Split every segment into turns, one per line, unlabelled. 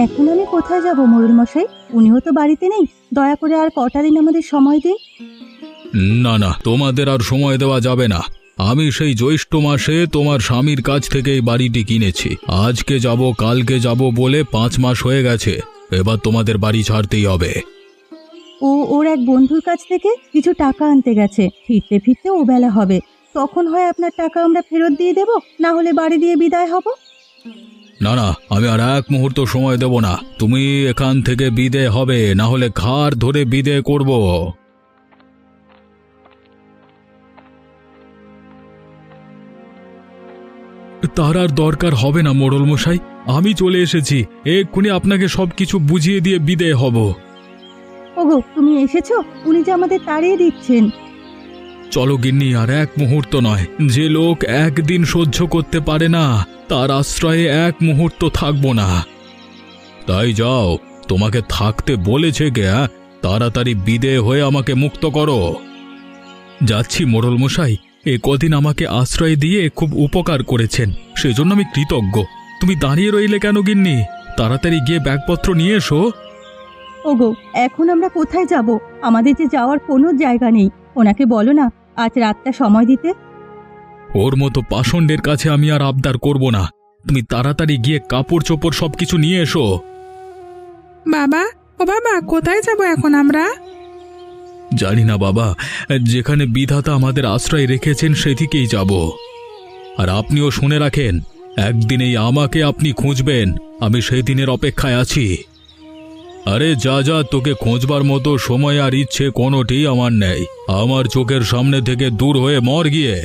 এখন আমি কোথায় যাব মোড়ল মশাই? উনিও তো বাড়িতে নেই। দয়া করে আর কটা দিন আমাদের সময় দিন।
না না, তোমাদের আর সময় দেওয়া যাবে না। আমি সেই জ্যৈষ্ঠ মাসে তোমার স্বামীর কাছ থেকে এই বাড়িটি কিনেছি। আজকে যাব কালকে যাব বলে 5 মাস হয়ে গেছে। এবার তোমাদের বাড়ি ছাড়তেই হবে।
ও ওর এক বন্ধুর কাছ থেকে কিছু টাকা আনতে গেছে। ফিরতে ফিরতে ও বেলা হবে। তখন হয় আপনার টাকা আমরা ফেরত দিয়ে দেব, না হলে বাড়ি দিয়ে বিদায় হব।
না না, আমি আর এক মুহূর্ত সময় দেব না। তুমি এখান থেকে বিদে হবে, না হলে ঘাড় ধরে বিদে করব। তার আর দরকার হবে না মোড়ল মশাই, আমি চলে এসেছি। এক্ষুনি আপনাকে সবকিছু বুঝিয়ে দিয়ে বিদেয় হব।
ওগো, তুমি এসেছো? উনি যে আমাদের তাড়িয়ে দিচ্ছেন।
চলো গিন্নি, আর এক মুহূর্ত নয়। যে লোক একদিন সহ্য করতে পারে না, তার আশ্রয়ে এক মুহূর্ত থাকবো না। তাই যাও, তোমাকে থাকতে বলেছে কে? তাড়াতাড়ি বিদেয় হয়ে আমাকে মুক্ত করো। যাচ্ছি মোড়ল মশাই, এ কদিন আমাকে আশ্রয় দিয়ে খুব উপকার করেছেন, সেজন্য আমি কৃতজ্ঞ। তুমি দাঁড়িয়ে রইলে কেন গিন্নি? তাড়াতাড়ি গিয়ে ব্যাগপত্র নিয়ে এসো।
ওগো, এখন আমরা কোথায় যাব? আমাদের যে যাওয়ার কোনো জায়গা নেই। ওনাকে বলো না আজ রাতটা সময় দিতে।
ওর মতো পাষণ্ডের কাছে আমি আর আবদার করব না। তুমি তাড়াতাড়ি গিয়ে কাপড় চোপড় সবকিছু নিয়ে এসো।
বাবা, ও বাবা, কোথায় যাব এখন আমরা?
জানি না বাবা, যেখানে বিধাতা আমাদের আশ্রয় রেখেছেন সেদিকেই যাব। আর আপনিও শুনে রাখেন, একদিনেই আমাকে আপনি খুঁজবেন। আমি সেই দিনের অপেক্ষায় আছি। আরে যা যা, তোকে খোঁজবার মতো সময় আর ইচ্ছে কোনোটি আমার নেই। আমার চোখের সামনে থেকে দূর হয়ে মর গিয়ে।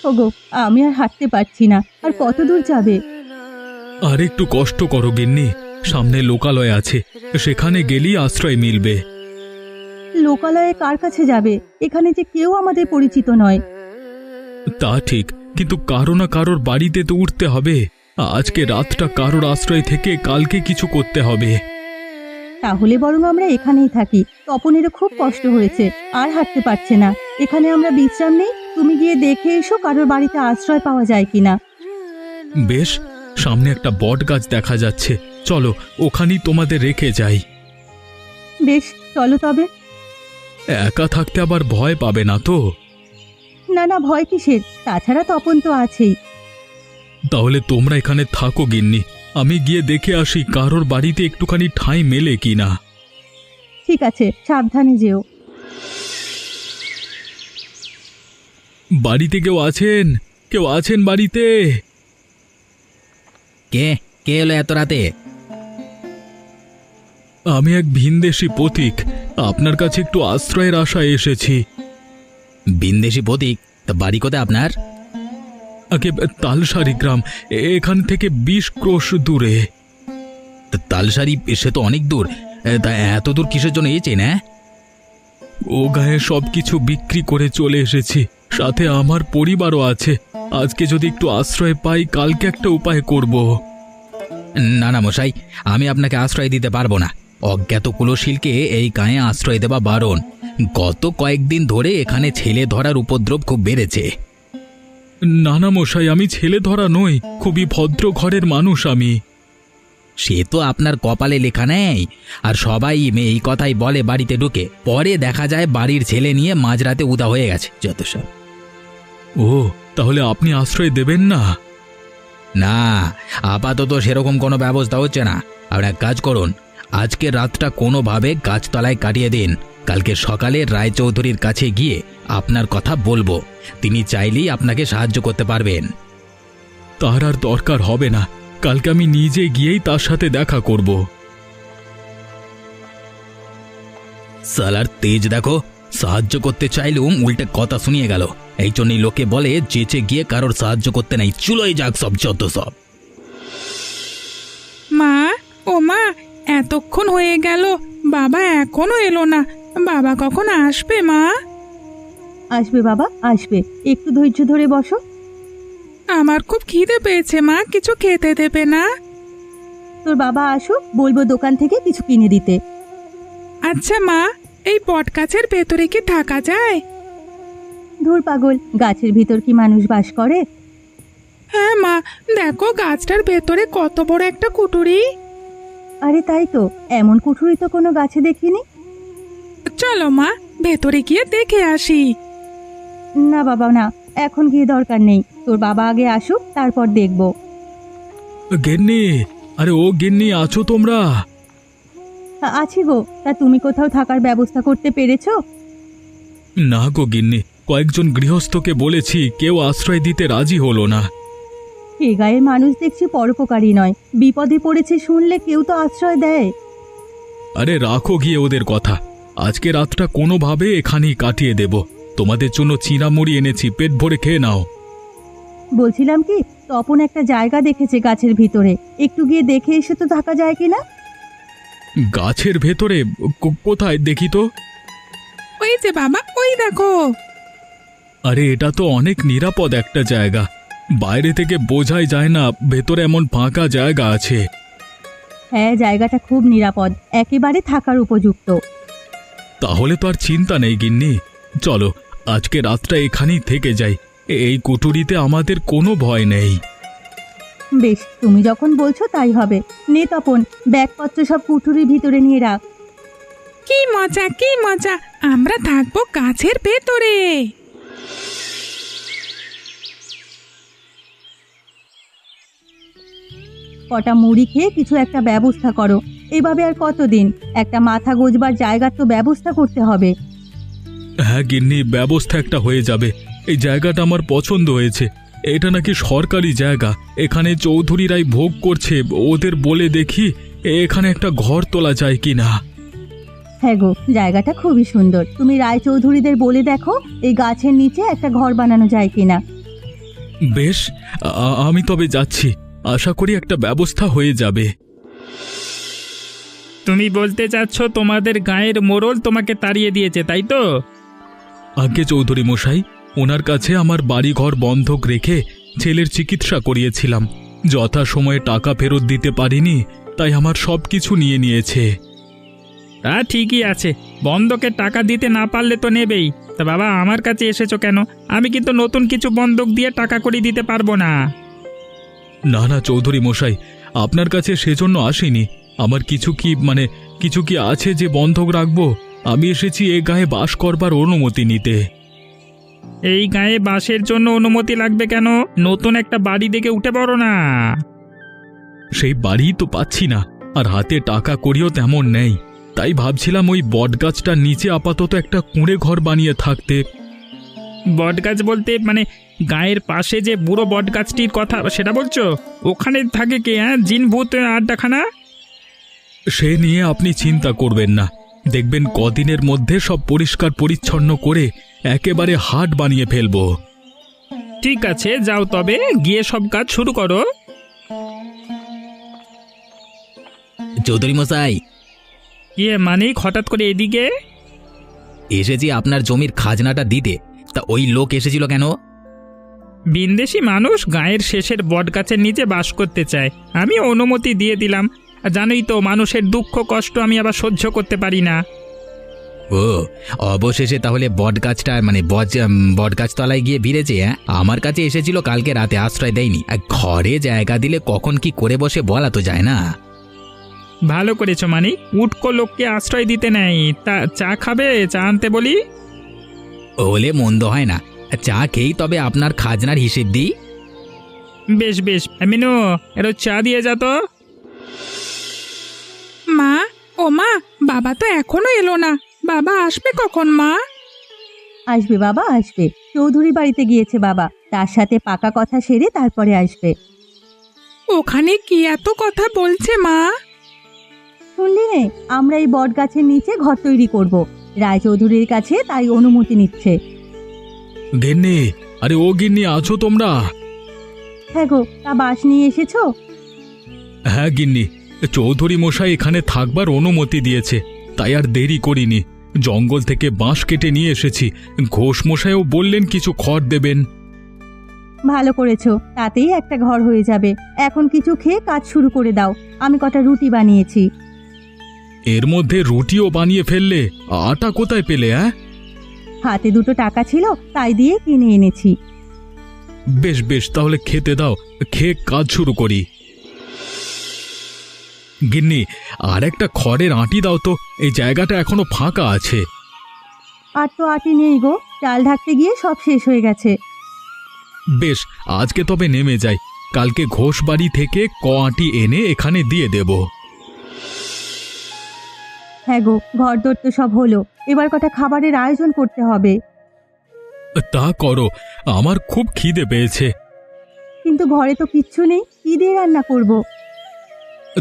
ওগো, আমি আর হাঁটতে পারছি না। আর কত দূর যাবে?
আর একটু কষ্ট করো গিন্নি, সামনে লোকালয় আছে, সেখানে গেলেই আশ্রয় মিলবে।
লোকালয়ে কার কাছে যাবে? এখানে যে কেউ আমাদের পরিচিত নয়।
তা ঠিক, কিন্তু কারো না কারোর বাড়িতে তো উঠতে হবে। আজকে রাতটা কারোর আশ্রয় থেকে কালকে কিছু করতে হবে।
তাহলে বরং আমরা এখানেই থাকি। তপনেরও খুব কষ্ট হয়েছে, আর হাঁটতে পারছে না। এখানে আমরা বিশ্রাম নেই। তুমি গিয়ে দেখে এসো কারোর বাড়িতে আশ্রয় পাওয়া যায় কিনা।
বেশ, সামনে একটা বট গাছ দেখা যাচ্ছে, চলো ওখানেই তোমাদের রেখে যাই।
বেশ, চলো তবে।
একা থাকতে আবার ভয় পাবে না তো?
না না, ভয় কিসের? তাছাড়া তপন তো আছেই।
তাহলে তোমরা এখানে থাকো গিন্নি, আমি গিয়ে দেখে আসি কারোর বাড়িতে একটুখানি ঠাঁই মেলে কিনা।
ঠিক আছে, সাবধানে যেও।
বাড়িতে কেউ আছেন? কেউ আছেন বাড়িতে?
কে কে এলো এত রাতে?
আমি এক ভিনদেশী পথিক, আপনার কাছে একটু আশ্রয়ের আশায় এসেছি।
বিন্দেশি প্রতীক? তা বাড়ি কোথায় আপনার?
আগে তালসারি গ্রাম, এখান থেকে 20 ক্রোশ দূরে।
তালসারি? সে তো অনেক দূর। তা এত দূর কিসের জন্য এসেছেন?
ও গায়ে সবকিছু বিক্রি করে চলে এসেছি, সাথে আমার পরিবারও আছে। আজকে যদি একটু আশ্রয় পাই, কালকে একটা উপায় করব।
না না মশাই, আমি আপনাকে আশ্রয় দিতে পারবো না। অজ্ঞাত কুলশীলকে এই গায়ে আশ্রয় দেওয়া বারণ। গত কয়েকদিন ধরে এখানে ছেলে ধরার উপদ্রব খুব বেড়েছে।
নানা মশাই, আমি ছেলে ধরা নই, খুবই ভদ্র ঘরের মানুষ আমি।
সে তো আপনার কপালে লেখা নেই। আর সবাই এই কথাই বলে বাড়িতে ঢুকে, পরে দেখা যায় বাড়ির ছেলে নিয়ে মাঝরাতে উদা হয়ে গেছে যত সব।
ও, তাহলে আপনি আশ্রয় দেবেন না?
না, আপাতত সেরকম কোনো ব্যবস্থা হচ্ছে না। আর এক কাজ করুন, আজকে রাতটা কোনোভাবে গাছতলায় কাটিয়ে দিন। কালকে সকালে রায়চৌধুরীর কাছে গিয়ে আপনার কথা বলবো। তিনি চাইলেই আপনাকে সাহায্য করতে পারবেন।
তার আর দরকার হবে না, কালকে আমি নিজে গিয়েই তার সাথে দেখা করব।
সালার তেজ দেখো, সাহায্য করতে চাইলুম উল্টে কথা শুনিয়ে গেল। এই জন্যই লোকে বলে চেঁচে গিয়ে কারোর সাহায্য করতে নাই, চুলোই যাক সব যত সব।
মা, ও মা, এতক্ষণ হয়ে গেল, বাবা এখনো এলো না। বাবা কখন আসবে মা?
আসবে বাবা, আসবে। একটু ধৈর্য ধরে বসো।
আমার খুব খিদে পেয়েছে মা, কিছু খেতে দেবে না?
তোর বাবা আসুক, বলবো দোকান থেকে কিছু কিনে দিতে।
আচ্ছা মা, এই বট গাছের ভেতরে কি থাকা যায়?
ধুর পাগল, গাছের ভিতর কি মানুষ বাস করে?
হ্যাঁ মা, দেখো গাছটার ভেতরে কত বড় একটা কুটুরি।
আরে তাই তো, এমন কুঠুরি তো কোনো গাছে দেখিনি।
চলো মা, ভেতরে গিয়ে দেখে আসি।
না বাবা না, এখন গিয়ে দরকার নেই, তোর বাবা আগে আসুক তারপর দেখব।
গিন্নি, আরে ও গিন্নি, আছো তোমরা?
আছি গো, তা তুমি কোথাও থাকার ব্যবস্থা করতে পেরেছো?
না গো গিন্নি, কয়েকজন গৃহস্থকে বলেছি, কেউ আশ্রয় দিতে রাজি হলো না।
এ গায়ের মানুষ দেখছি পরোপকারী নয়, বিপদে পড়েছে শুনলে কেউ তো আশ্রয় দেয়।
আরে রাখো গিয়ে ওদের কথা, আজকে রাতটা কোনোভাবে এখানেই কাটিয়ে দেব। তোমাদের জন্য চিঁড়ামুড়ি এনেছি, পেট ভরে খেয়ে নাও।
বলছিলাম কি, তপন একটা জায়গা দেখেছে গাছের ভিতরে, একটু গিয়ে দেখে এসে তো থাকা যায় কিনা?
গাছের ভেতরে? কোথায় দেখি তো।
ওই যে বাবা, ওই দেখো।
আরে এটা তো অনেক নিরাপদ একটা জায়গা, বাইরে থেকে বোঝাই যায় না ভেতরে এমন ফাঁকা জায়গা আছে।
হ্যাঁ, জায়গাটা খুব নিরাপদ, একেবারে থাকার উপযুক্ত।
তাহলে তো আর চিন্তা নেই গিন্নি, চলো আজকে রাতটা এখানেই থেকে যাই। এই কুটুরিতে আমাদের কোনো ভয় নেই।
বেশ, তুমি যখন বলছো তাই হবে। নে তপন, ব্যাগপত্র সব কুঠুরির ভিতরে নিয়ে রাখ।
কি মজা, কি মজা, আমরা থাকবো গাছের ভেতরে।
কটা মুড়ি খেয়ে কিছু একটা ব্যবস্থা করো। এভাবে আর কতদিন? একটা মাথা গোজবার জায়গার তো ব্যবস্থা করতে হবে।
হ্যাঁ গিন্নি, ব্যবস্থা একটা হয়ে যাবে। এই জায়গাটা আমার পছন্দ হয়েছে, এটা নাকি সরকারি জায়গা, এখানে চৌধুরীরাই ভোগ করছে। ওদের বলে দেখি এখানে একটা ঘর তোলা যায় কিনা।
হ্যাঁ গো, জায়গাটা খুবই সুন্দর, তুমি রায়চৌধুরীদের বলে দেখো এই গাছের নিচে একটা ঘর বানানো যায় কিনা।
বেশ, আমি তবে যাচ্ছি, আশা করি একটা ব্যবস্থা হয়ে যাবে।
তুমি বলতে চাচ্ছ তোমাদের গায়ের মোড়ল তোমাকে তাড়িয়ে দিয়েছে, তাই তো?
আজ্ঞে চৌধুরী মশাই, ওনার কাছে আমার বাড়িঘর বন্ধক রেখে ছেলের চিকিৎসা করিয়েছিলাম, যথাসময়ে টাকা ফেরত দিতে পারিনি, তাই আমার সব কিছু নিয়ে নিয়েছে।
তা ঠিকই আছে, বন্ধকের টাকা দিতে না পারলে তো নেবেই। তা বাবা, আমার কাছে এসেছো কেন? আমি কিন্তু নতুন কিছু বন্ধক দিয়ে টাকা করে দিতে পারবো না।
না না চৌধুরী মশাই, আপনার কাছে সেজন্য আসিনি। আমার কিছু কি আছে যে বন্ধক রাখবো? আমি এসেছি এ গায়ে বাস করবার অনুমতি নিতে।
এই গায়ে বাসের জন্য অনুমতি লাগবে কেন? নতুন একটা বাড়ি দেখে উঠে পড়ো না।
সেই বাড়ি তো পাচ্ছি না, আর হাতে টাকা করিও তেমন নেই, তাই ভাবছিলাম ওই বটগাছটার নিচে আপাতত একটা কুঁড়ে ঘর বানিয়ে থাকতে।
বটগাছ বলতে গায়ের পাশে যে বুড়ো বটগাছটির কথা সেটা বলছো? ওখানে থাকে কে? জিন ভূত আড্ডাখানা?
সে নিয়ে আপনি চিন্তা করবেন না, দেখবেন কদিনের মধ্যে সব পরিষ্কার পরিচ্ছন্ন করে একেবারে হাট বানিয়ে ফেলবো।
ঠিক আছে, যাও তবে, গিয়ে সব কাজ শুরু করো।
চৌধুরী মশাই,
মানিক, হঠাৎ করে এদিকে?
এসেছি আপনার জমির খাজনাটা দিতে। তা ওই লোক এসেছিল কেন?
বিন্দেশি মানুষ গায়ের শেষের বটগাছের নিচে বাস করতে চায়, আমি অনুমতি দিয়ে দিলাম। আর জানোই তো, মানুষের দুঃখ কষ্ট আমি আবার সহ্য করতে পারি না।
ও, অবশেষে তাহলে বটগাছটা বটগাছ তলায় গিয়ে ভিড়েছে। আমার কাছে এসেছিল কালকে রাতে, আশ্রয় দেয়নি। আর ঘরে জায়গা দিলে কখন কি করে বসে বলা তো যায় না।
ভালো করেছো মানিক, উটকো লোককে আশ্রয় দিতে নেই। তা চা খাবে? চা আনতে বলি?
হলে মন্দ হয় না, চা খেয়েই তবে আপনার খাজনার হিসেব দিই।
বেশ বেশ, মিনু, এরো চা দিয়ে যা তো।
মা, ও মা, বাবা তো এখনো এলো না, বাবা আসবে কখন মা?
আসবে বাবা, আসবে। চৌধুরী বাড়িতে গিয়েছে বাবা, তার সাথে পাকা কথা সেরে তারপরে আসবে।
ওখানে কি এত কথা বলছে মা?
শুনলি নে, আমরা এই বট গাছের নিচে ঘর তৈরি করব। রায়চৌধুরীর কাছে তাই অনুমতি নিচ্ছে।
গিন্নি, আরে ও গিন্নি, আছো তোমরা?
হ্যাঁ গো, তা বাস নিয়ে এসেছো?
হ্যাঁ গিন্নি, চৌধুরী মশাই এখানে থাকবার অনুমতি দিয়েছে, তাই আর দেরি করিনি। জঙ্গল থেকে বাঁশ কেটে নিয়ে এসেছি, ঘোষ মশাইও বললেন কিছু খড় দেবেন।
ভালো করেছো, তাতেই একটা ঘর হয়ে যাবে। এখন কিছু খেয়ে কাজ শুরু করে দাও, আমি কটা রুটি বানিয়েছি।
এর মধ্যে রুটিও বানিয়ে ফেললে? আটা কোথায় পেলে?
হাতে দুটো টাকা ছিল, তাই দিয়ে কিনে এনেছি।
বেশ বেশ, তাহলে খেতে দাও, খেয়ে কাজ শুরু করি। গিন্নি, আর একটা খড়ের আঁটি দাও তো, এই জায়গাটা এখনো ফাঁকা আছে।
আর তো আটি নেই গো, চাল ঢাকতে গিয়ে সব শেষ হয়ে গেছে।
বেশ, আজকে তবে নেমে যাই, কালকে ঘোষ বাড়ি থেকে আঁটি এনে এখানে দিয়ে দেব।
হ্যাঁ গো, ঘরদোর তো সব হলো, এবার কটা খাবারের আয়োজন করতে হবে।
তা করো, আমার খুব খিদে পেয়েছে।
কিন্তু ঘরে তো কিচ্ছু নেই, কি দিয়ে রান্না করব?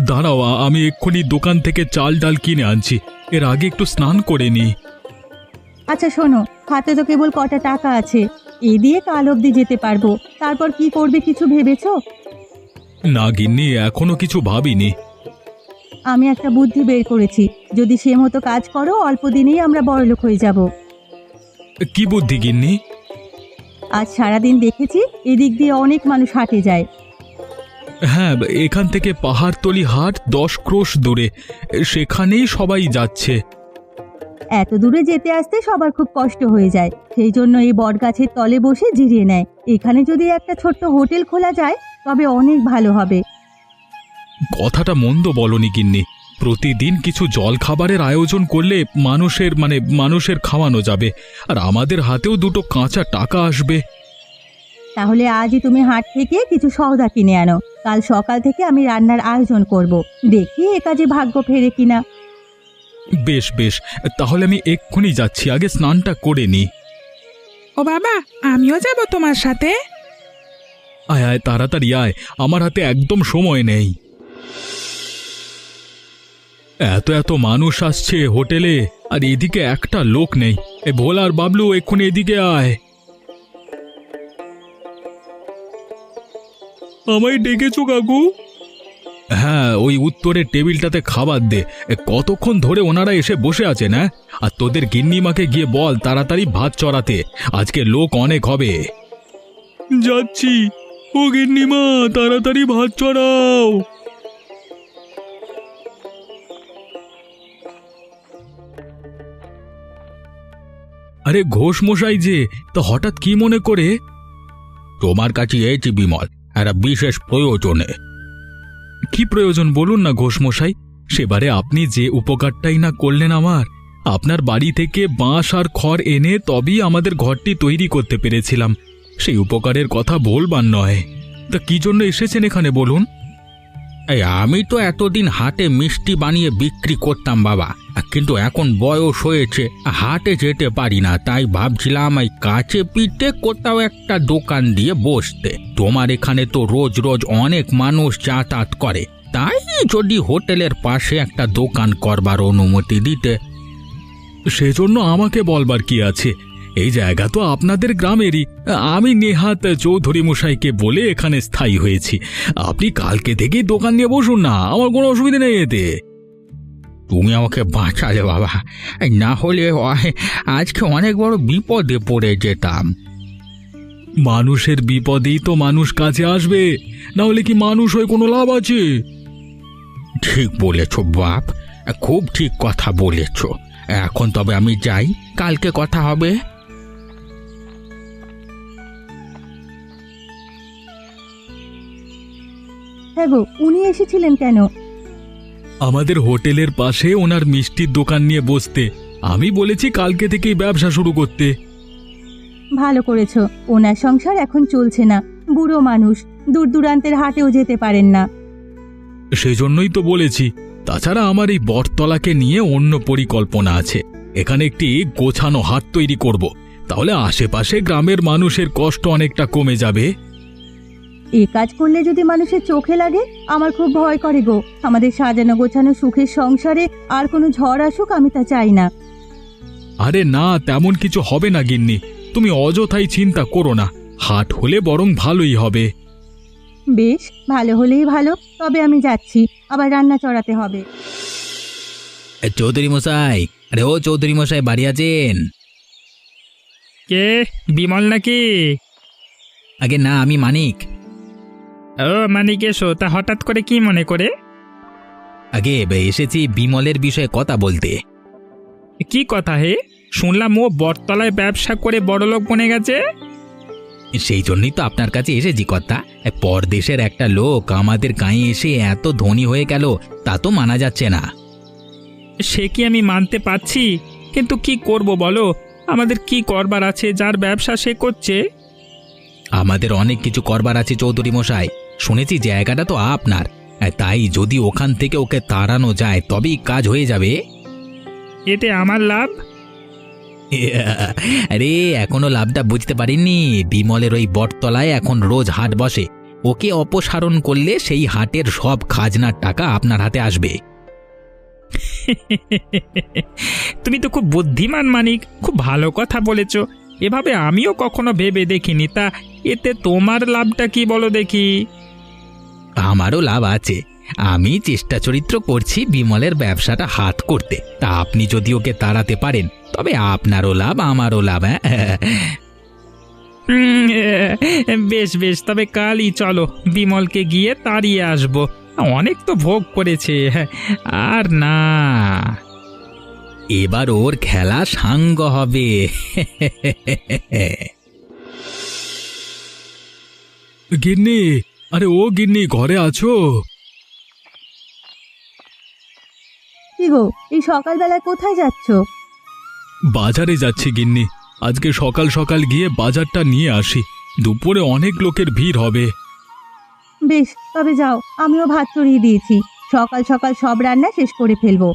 দাঁড়াও, আমি এক্ষুনি দোকান থেকে চাল ডাল কিনে আনছি, এর আগে একটু স্নান করে নি।
আচ্ছা শোনো, হাতে তো কেবল কটা টাকা আছে, এই দিয়ে কাল অবধি যেতে পারবো, তারপর কি করবে কিছু ভেবেছো?
না গিন্নি, এখনো কিছু ভাবিনি।
আমি একটা বুদ্ধি বের করেছি, যদি সে মতো কাজ করো অল্প দিনেই আমরা বড়লোক হয়ে যাব।
কি বুদ্ধি গিন্নি?
আজ সারাদিন দেখেছি এদিক দিয়ে অনেক মানুষ হাটে যায়।
হ্যাঁ, এখান থেকে পাহাড়তলি হাট 10 ক্রোশ দূরে, সেখানেই সবাই যাচ্ছে।
এত দূরে যেতে আসতে সবার খুব কষ্ট হয়ে যায়, সেই জন্য এই বটগাছের তলে বসে জিরিয়ে নেয়। এখানে যদি একটা ছোট্ট হোটেল খোলা যায় তবে অনেক ভালো হবে।
কথাটা মন্দ বলনি গিন্নি, প্রতিদিন কিছু জল খাবারের আয়োজন করলে মানুষের খাওয়ানো যাবে, আর আমাদের হাতেও দুটো কাঁচা টাকা আসবে।
তাহলে আজই তুমি হাট থেকে কিছু সওদা কিনে আনো, কাল সকাল থেকে আমি রান্নার আয়োজন করব, দেখি এ কাজে ভাগ্য ফেরে কিনা।
বেশ বেশ, তাহলে আমি এক্ষুনি যাচ্ছি, আগে স্নানটা করে নি।
ও বাবা, আমিও যাব তোমার সাথে।
আয় আয়, তাড়াতাড়ি আয়, আমার হাতে একদম সময় নেই। এত এত মানুষ আসছে হোটেলে, আর এদিকে একটা লোক নেই। এ ভোলা আর বাবলু, এক্ষুনি এদিকে আয়। আমায় ডেকেছো কাকু? হ্যাঁ, ওই উত্তরের টেবিলটাতে খাবার দে, কতক্ষণ ধরে ওনারা এসে বসে আছেন। হ্যাঁ, আর তোদের গিন্নিমাকে গিয়ে বল তাড়াতাড়ি ভাত চড়াতে, আজকে লোক অনেক হবে। যাচ্ছি। ও গিন্নিমা, তাড়াতাড়ি ভাত চড়াও। আরে ঘোষ মশাই যে, তো হঠাৎ কি মনে করে? তোমার কাছে এসেছি বিমল, একটা বিশেষ প্রয়োজনে। কি প্রয়োজন বলুন না ঘোষ মশাই, সেবারে আপনি যে উপকারটাই না করলেন আমার। আপনার বাড়ি থেকে বাঁশ আর খড় এনে তবেই আমাদের ঘরটি তৈরি করতে পেরেছিলাম, সেই উপকারের কথা বলবার নয়। তা কি জন্য এসেছেন এখানে বলুন?
এই আমি তো এতদিন হাটে মিষ্টি বানিয়ে বিক্রি করতাম বাবা, কিন্তু এখন বয়স হয়েছে, হাটে যেতে পারি না, তাই ভাবছিলাম এই কাছে পিঠে কোথাও একটা দোকান দিয়ে বসতে। তোমার এখানে তো রোজ রোজ অনেক মানুষ যাতায়াত করে, তাই যদি হোটেলের পাশে একটা দোকান করবার অনুমতি দিতে।
সেজন্য আমাকে বলবার কি আছে, এই জায়গা তো আপনাদের গ্রামেরই। আমি নেহাত চৌধুরী মশাইকে বলে এখানে স্থায়ী হয়েছি। আপনি কালকে থেকেই দোকান নিয়ে বসুন না, আমার কোনো অসুবিধা নেই এতে।
তুমি আমাকে বাঁচালে বাবা, না হলে আজকে অনেক বড় বিপদে পড়ে যেতাম।
মানুষের বিপদেই তো মানুষ কাছে আসবে, না হলে কি মানুষ হয়ে কোনো লাভ আছে?
ঠিক বলেছ বাপ, খুব ঠিক কথা বলেছ। এখন তবে আমি যাই, কালকে কথা হবে।
হ্যাঁ গো, উনি এসেছিলেন কেন?
আমাদের হোটেলের পাশে ওনার মিষ্টির দোকান নিয়ে বসতে। আমি বলেছি কালকে থেকেই ব্যবসা শুরু করতে।
ভালো করেছো, ওনার সংসার এখন চলছে না, বুড়ো মানুষ, দূর দূরান্তের হাটেও যেতে পারেন না।
সেজন্যই তো বলেছি। তাছাড়া আমার এই বটতলাকে নিয়ে অন্য পরিকল্পনা আছে। এখানে একটি গোছানো হাট তৈরি করব, তাহলে আশেপাশে গ্রামের মানুষের কষ্ট অনেকটা কমে যাবে।
এই কাজ করলে যদি মানুষের চোখে লাগে, আমার খুব ভয় করে গো। আমাদের সাজানো গোছানো সুখের সংসারে আর কোনো ঝড় আসুক, আমি তা চাই না।
আরে না, তেমন কিছু হবে না গিন্নি, তুমি অযথাই চিন্তা করো না। হাট হলে বরং ভালোই হবে।
বেশ, ভালো হলেই ভালো, তবে আমি যাচ্ছি, আবার রান্না চড়াতে হবে।
চৌধুরী মশাই, আরে ও চৌধুরী মশাই, বাড়ি আছেন?
কে, বিমল নাকি?
আগে না, আমি মানিক।
ও মানিক, এসো। তা হঠাৎ করে কি মনে করে?
আগে এসেছি বিমলের বিষয়ে কথা বলতে।
কি কথা হে? শুনলাম ও বটতলায় ব্যবসা করে বড়লোক বনে গেছে।
সেই জন্যই তো আপনার কাছে এসেছি কর্তা। পরদেশের একটা লোক আমাদের গাঁয়ে এসে এত ধনী হয়ে গেল, তা তো মানা যাচ্ছে না।
সে কি আমি মানতে পারছি, কিন্তু কি করব বলো? আমাদের কি করবার আছে? যার ব্যবসা সে করছে।
আমাদের অনেক কিছু করবার আছে চৌধুরী মশাই। শুনেছি জায়গাটা তো আপনার, তাই যদি ওখান থেকে ওকে তাড়ানো যায় তবেই কাজ হয়ে যাবে।
এতে আমার লাভ?
আরে এখনো লাভটা বুঝতে পারিনি। বিমলের ওই বটতলায় এখন রোজ হাট বসে, ওকে অপসারণ করলে সেই হাটের সব খাজনার টাকা আপনার হাতে আসবে।
তুমি তো খুব বুদ্ধিমান মানিক, খুব ভালো কথা বলেছ। এভাবে আমিও কখনো ভেবে দেখিনি। তা এতে তোমার লাভটা কি বলো দেখি?
আমারও লাভ আছে। আমি চেষ্টা চরিত্র করছি বিমলের ব্যবসাটা হাত করতে। তা আপনি যদি ওকে তাড়াতে পারেন তবে আপনারও লাভ আমারও লাভ।
বেশ বেশ, তবে কালই চলো, বিমলকে গিয়ে তাড়িয়ে আসবো। অনেক তো ভোগ করেছে, আর না।
এবার ওর খেলা সাঙ্গ হবে।
গিন্নি, আরে ও গিন্নি, ঘরে আছো?
কি গো, এই সকালবেলায় কোথায় যাচ্ছ?
বাজারে যাচ্ছি গিন্নি। আজকে সকাল সকাল গিয়ে বাজারটা নিয়ে আসি, দুপুরে অনেক লোকের ভিড় হবে।
বেশ, তবে যাও, আমিও ভাত চড়িয়ে দিয়েছি। সকাল সকাল সব রান্না শেষ করে ফেলবো।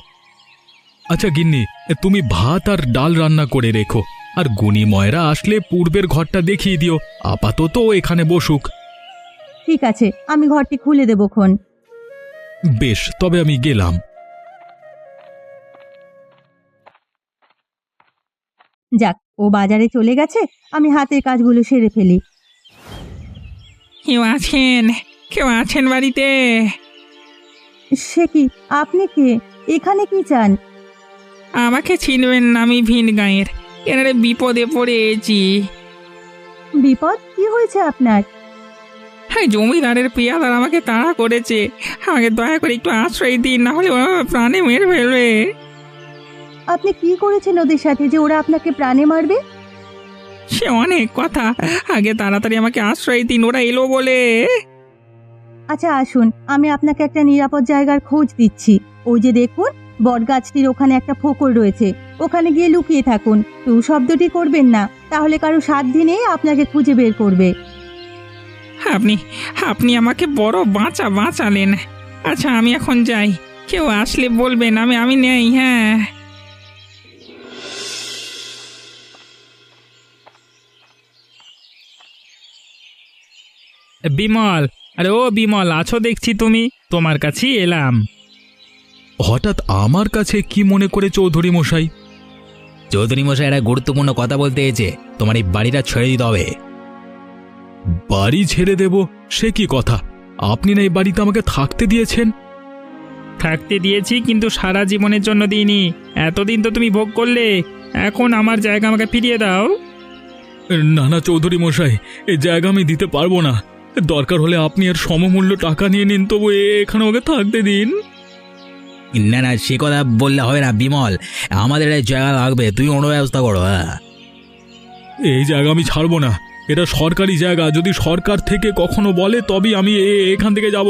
আচ্ছা গিন্নি, তুমি ভাত আর ডাল রান্না করে রেখো, আর গুণী ময়রা আসলে পূর্বের ঘরটা দেখিয়ে দিও। আপাতত ও এখানে বসুক।
ঠিক আছে, আমি ঘরটি খুলে দেবো খন।
বেশ, তবে আমি গেলাম।
যাক, ও বাজারে চলে গেছে, আমি হাতের কাজগুলো সেরে ফেলি।
কেউ আছেন? কেউ আছেন বাড়িতে?
সে কি, আপনি কে? এখানে কি চান?
আমাকে চিনবেন না, আমি ভিন গাঁয়ের। এনারে বিপদে পড়েছি।
বিপদ? কি হয়েছে আপনার?
হ্যাঁ, জমিদারের পিয়াদার আমাকে তাড়া করেছে। আমাকে দয়া করে একটু আশ্রয় দিন, না হলে ওরা প্রাণে মেরে ফেলবে।
আপনি কি করেছেন ওদের সাথে যে ওরা আপনাকে প্রাণে মারবে?
সে অনেক কথা, আগে তাড়াতাড়ি আমাকে আশ্রয় দিন, ওরা এলো বলে।
আচ্ছা আসুন, আমি আপনাকে একটা নিরাপদ জায়গার খোঁজ দিচ্ছি। ওই যে দেখুন, বটগাছটির ওখানে একটা ফোকর রয়েছে, ওখানে গিয়ে লুকিয়ে থাকুন। টু শব্দটি করবেন না, তাহলে কারো সাধ্য নেই আপনাকে খুঁজে বের করবে।
আপনি আপনি আমাকে বড় বাঁচালেন। আচ্ছা, আমি এখন যাই। কেউ আসলে বলবেন আমি আমি নেই। হ্যাঁ,
বিমল, আরে ও বিমল, আছো দেখছি তুমি। তোমার কাছেই এলাম।
হঠাৎ আমার কাছে কি মনে করে চৌধুরী মশাই?
চৌধুরী মশাই একটা গুরুত্বপূর্ণ কথা বলতে এসেছে। তোমার এই বাড়িটা ছেড়ে দিতে হবে।
বাড়ি ছেড়ে দেব? সে কি কথা? আপনি না এই বাড়িতে আমাকে থাকতে দিয়েছেন।
থাকতে দিয়েছি, কিন্তু সারা জীবনের জন্য দিইনি। এতদিন তো তুমি ভোগ করলে, এখন আমার জায়গা আমাকে ফিরিয়ে দাও।
না না চৌধুরী মশাই, এই জায়গা আমি দিতে পারবো না। দরকার হলে আপনি এর সমমূল্য টাকা নিয়ে নিন, তবু এখানে ওকে থাকতে দিন।
না না, সে কথা বললে হবে না বিমল। আমাদের এই জায়গা লাগবে, তুমি অন্য ব্যবস্থা করো।
এই জায়গা আমি ছাড়বো না। এটা সরকারি জায়গা, যদি সরকার থেকে কখনো বলে তবেই আমি এখান থেকে যাব।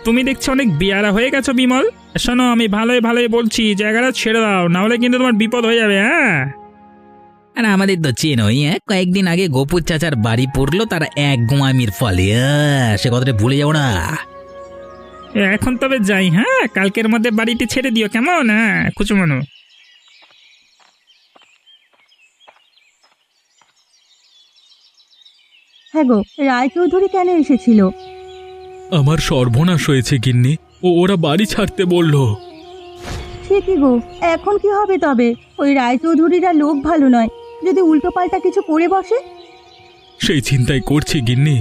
তুমি দেখছি অনেক বেয়ারা হয়ে গেছো বিমল। শোনো, আমি ভালোই ভালোই বলছি, জায়গাটা ছেড়ে দাও, না হলে কিন্তু তোমার বিপদ হয়ে যাবে। হ্যাঁ,
আর আমাদের তো চেনই, কয়েকদিন আগে গোপুর চাচার বাড়ি পড়লো তার এক গোয়ামির ফলে। সে কথাটা ভুলে যাবো না।
এখন তবে যাই। হ্যাঁ, কালকের মধ্যে বাড়িটি ছেড়ে দিও, কেমন? হ্যাঁ, কুচুমানো।
হ্যাঁ গো, রায়চৌধুরী কেন এসেছিল?
আমার সর্বনাশ হয়েছে গিন্নি, ওরা বাড়ি ছাড়তে বলল।
সে কি গো, এখন কি হবে তবে? ওই রায়চৌধুরীরা লোক ভালো নয়, যদি উল্টোপাল্টা কিছু করে বসে।
সেই চিন্তাই করছি গিন্নি,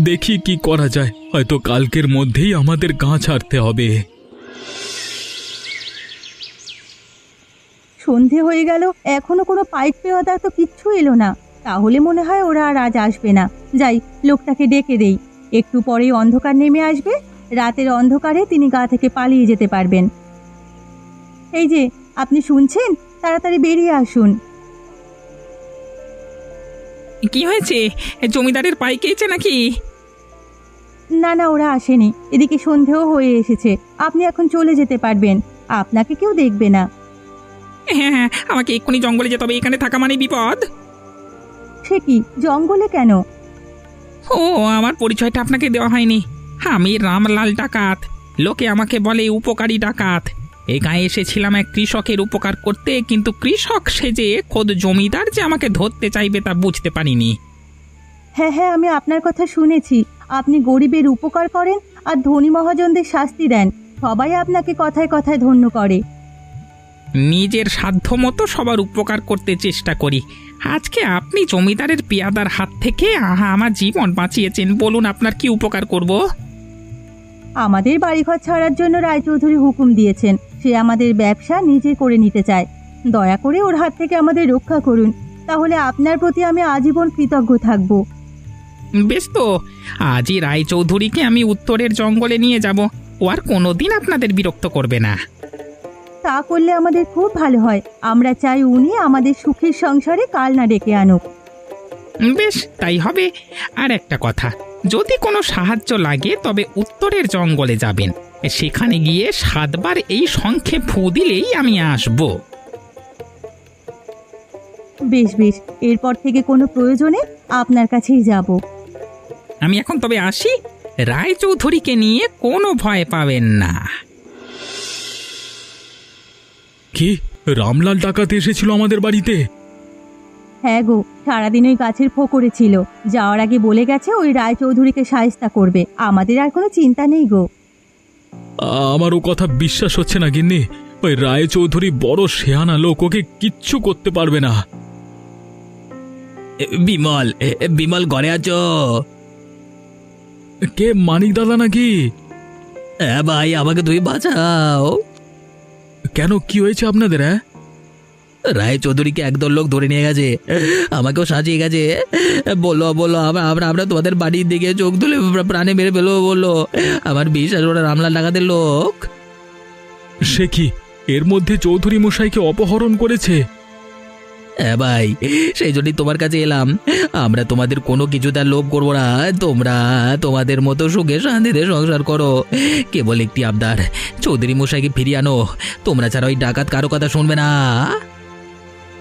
দেখি কি করা যায়। হয়তো কালকের মধ্যেই আমাদের গাঁ ছাড়তে হবে।
সন্ধে হয়ে গেল, এখনো কোনো পাইক পেওয়াদা তো কিচ্ছু এলো না। তাহলে মনে হয় ওরা আর আজ আসবে না। যাই, লোকটাকে ডেকে দেই, একটু পরেই অন্ধকার নেমে আসবে। রাতের অন্ধকারে তিনি গা থেকে পালিয়ে যেতে পারবেন। এই যে, আপনি শুনছেন? তাড়াতাড়ি বেরিয়ে আসুন।
কি হয়েছে? জমিদারের পাই খেয়েছে নাকি?
না না, ওরা আসেনি। এদিকে সন্ধেও হয়ে এসেছে। আপনি এখন চলে যেতে পারবেন, আপনাকে কেউ দেখবে না।
হ্যাঁ হ্যাঁ, আমাকে এক্ষুনি জঙ্গলে যেতে হবে, এখানে থাকা মানে বিপদ।
সে কি, জঙ্গলে কেন?
ও, আমার পরিচয়টা আপনাকে দেওয়া হয়নি। আমি রামলাল ডাকাত। লোকে আমাকে বলে উপকারী ডাকাত। এই গায়ে এসেছিলাম এক কৃষকের উপকার করতে, কিন্তু কৃষক সেজে খোদ জমিদার যে আমাকে ধরতে চাইবে তা বুঝতে পারিনি।
হ্যাঁ হ্যাঁ, আমি আপনার কথা শুনেছি। আপনি গরিবের উপকার করেন আর ধনী মহাজনদের শাস্তি দেন। সবাই আপনাকে কথায় কথায় ধন্য করে।
নিজের সাধ্য মতো সবার উপকার করতে চেষ্টা করি। আজকে আপনি জমিদারের পেয়াদার হাত থেকে আমার জীবন বাঁচিয়েছেন। বলুন, আপনার কি উপকার করব?
আমাদের বাড়িঘর ছাড়ার জন্য রায়চৌধুরী হুকুম দিয়েছেন। সে আমাদের ব্যবসা নিজে করে নিতে চায়। দয়া করে ওর হাত থেকে আমাদের রক্ষা করুন, তাহলে আপনার প্রতি আমি আজীবন কৃতজ্ঞ থাকব।
বেশ তো, আজই রায়চৌধুরীকে আমি উত্তরের জঙ্গলে নিয়ে যাব। ও আর কোনোদিন আপনাদের বিরক্ত করবে না।
তা করলে আমাদের খুব ভালো হয়। আমরা চাই উনি আমাদের সুখের সংসারে কাল না ডেকে আনুক।
বেশ, তাই হবে। আর একটা কথা, যদি কোনো সাহায্য লাগে তবে উত্তরের জঙ্গলে যাবেন। সেখানে গিয়ে 7 বার এই শঙ্খে ফু দিলেই আমি আসব।
বেশ বেশ, এরপর থেকে কোনো প্রয়োজনে আপনার কাছেই যাব।
আমি এখন তবে আসি। রায়চৌধুরীকে নিয়ে কোনো ভয় পাবেন না।
কি, রামলাল ডাকাত এসেছিল আমাদের বাড়িতে?
হ্যাঁ গো, সারাদিন ওই গাছের ফোকরে ছিল। যাওয়ার আগে বলে গেছে ওই রায়চৌধুরীকে শায়েস্তা করবে। আমাদের আর কোনো চিন্তা নেই গো।
আমার ও কথা বিশ্বাস হচ্ছে না গিন্নি। ওই রায়চৌধুরী বড় শেয়ানা লোক, ওকে কিচ্ছু করতে পারবে না।
বিমল, বিমল ঘরে আছো?
কে, মানিক দাদা নাকি?
হ্যাঁ ভাই, আমাকে তুমি বাঁচাও।
কেন, কি হয়েছে আপনাদের?
রায় চৌধুরীকে একদল লোক ধরে নিয়ে গেছে, আমাকেও সাজিয়ে গেছে। বললো বললো আমরা তোমাদের বাড়ির দিকে চোখ তুলে প্রাণে মেরে ফেলবো বললো। আমার বিশ্বাস, ওরা রামলাল ডাকাতের লোক।
সে কি, এর মধ্যে চৌধুরী মশাইকে অপহরণ করেছে?
হ্যাঁ ভাই, সেই জন্যই তোমার কাছে এলাম। আমরা তোমাদের কোনো কিছু তার লোভ করবো না। তোমরা তোমাদের মতো সুখে শান্তিতে সংসার করো। কেবল একটি আবদার, চৌধুরী মশাইকে ফিরিয়ে আনো। তোমরা ছাড়া ওই ডাকাত কারো কথা শুনবে না।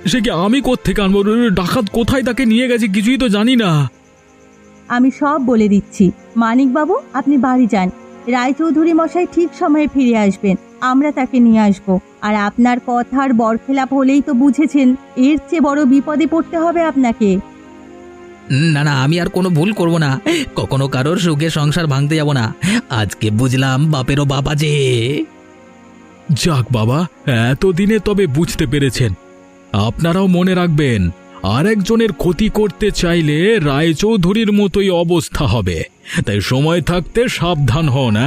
সে কি, আমি কোত্থেকে আনবো? ডাকাত কোথায় তাকে নিয়ে গেছে কিছুই তো জানি না।
আমি সব বলে দিচ্ছি। মানিকবাবু, আপনি বাড়ি যান। রায়চৌধুরী মশাই ঠিক সময়ে ফিরে আসবেন। আমরা তাকে নিয়ে আসব। আর আপনার কথার বরখেলাপ হলেই তো বুঝেছেন, এর চেয়ে বড় বিপদে পড়তে হবে আপনাকে।
না না, আমি আর কোনো ভুল করব না। কখনো কারোর সুখে সংসার ভাঙতে যাব না। আজকে বুঝলাম বাপেরও বাপ আছে।
যাক বাবা, এতদিনে তবে বুঝতে পেরেছেন। আপনারাও মনে রাখবেন, আরেকজনের ক্ষতি করতে চাইলে রায়চৌধুরীর মতোই অবস্থা হবে। তাই সময় থাকতে সাবধান হন।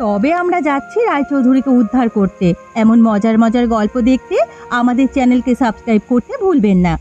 তবে আমরা যাচ্ছি রায়চৌধুরীকে উদ্ধার করতে। এমন মজার মজার গল্প দেখতে আমাদের চ্যানেলকে সাবস্ক্রাইব করতে ভুলবেন না।